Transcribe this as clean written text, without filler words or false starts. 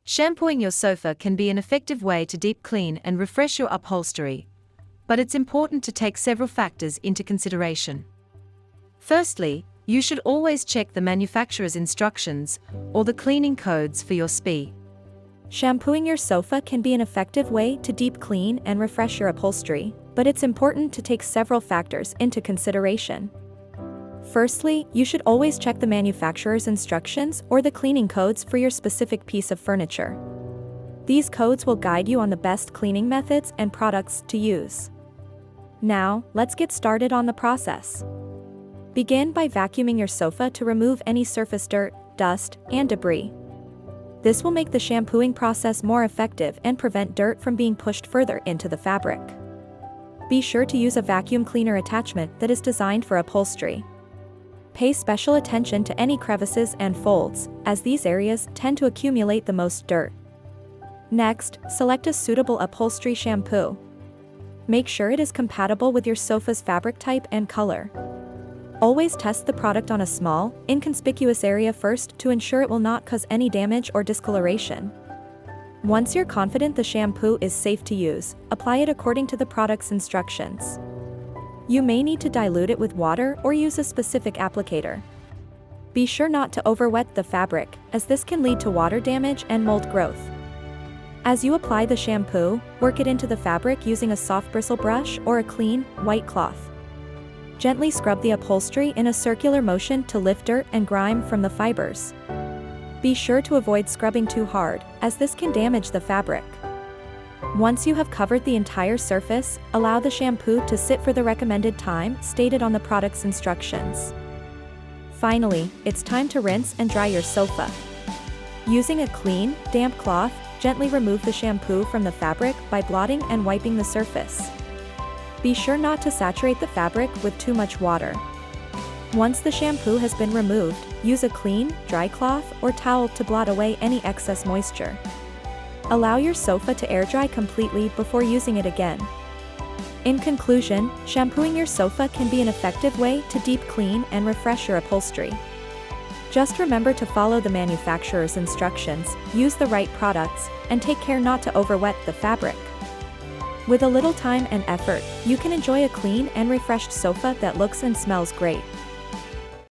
Shampooing your sofa can be an effective way to deep clean and refresh your upholstery, but it's important to take several factors into consideration. Firstly, you should always check the manufacturer's instructions or the cleaning codes for your SPI. Shampooing your sofa can be an effective way to deep clean and refresh your upholstery, but it's important to take several factors into consideration. Firstly, you should always check the manufacturer's instructions or the cleaning codes for your specific piece of furniture. These codes will guide you on the best cleaning methods and products to use. Now, let's get started on the process. Begin by vacuuming your sofa to remove any surface dirt, dust, and debris. This will make the shampooing process more effective and prevent dirt from being pushed further into the fabric. Be sure to use a vacuum cleaner attachment that is designed for upholstery. Pay special attention to any crevices and folds, as these areas tend to accumulate the most dirt. Next, select a suitable upholstery shampoo. Make sure it is compatible with your sofa's fabric type and color. Always test the product on a small, inconspicuous area first to ensure it will not cause any damage or discoloration. Once you're confident the shampoo is safe to use, apply it according to the product's instructions. You may need to dilute it with water or use a specific applicator. Be sure not to overwet the fabric, as this can lead to water damage and mold growth. As you apply the shampoo, work it into the fabric using a soft bristle brush or a clean, white cloth. Gently scrub the upholstery in a circular motion to lift dirt and grime from the fibers. Be sure to avoid scrubbing too hard, as this can damage the fabric. Once you have covered the entire surface, allow the shampoo to sit for the recommended time stated on the product's instructions. Finally, it's time to rinse and dry your sofa. Using a clean, damp cloth, gently remove the shampoo from the fabric by blotting and wiping the surface. Be sure not to saturate the fabric with too much water. Once the shampoo has been removed, use a clean, dry cloth or towel to blot away any excess moisture. Allow your sofa to air dry completely before using it again. In conclusion, shampooing your sofa can be an effective way to deep clean and refresh your upholstery. Just remember to follow the manufacturer's instructions, use the right products, and take care not to overwet the fabric. With a little time and effort, you can enjoy a clean and refreshed sofa that looks and smells great.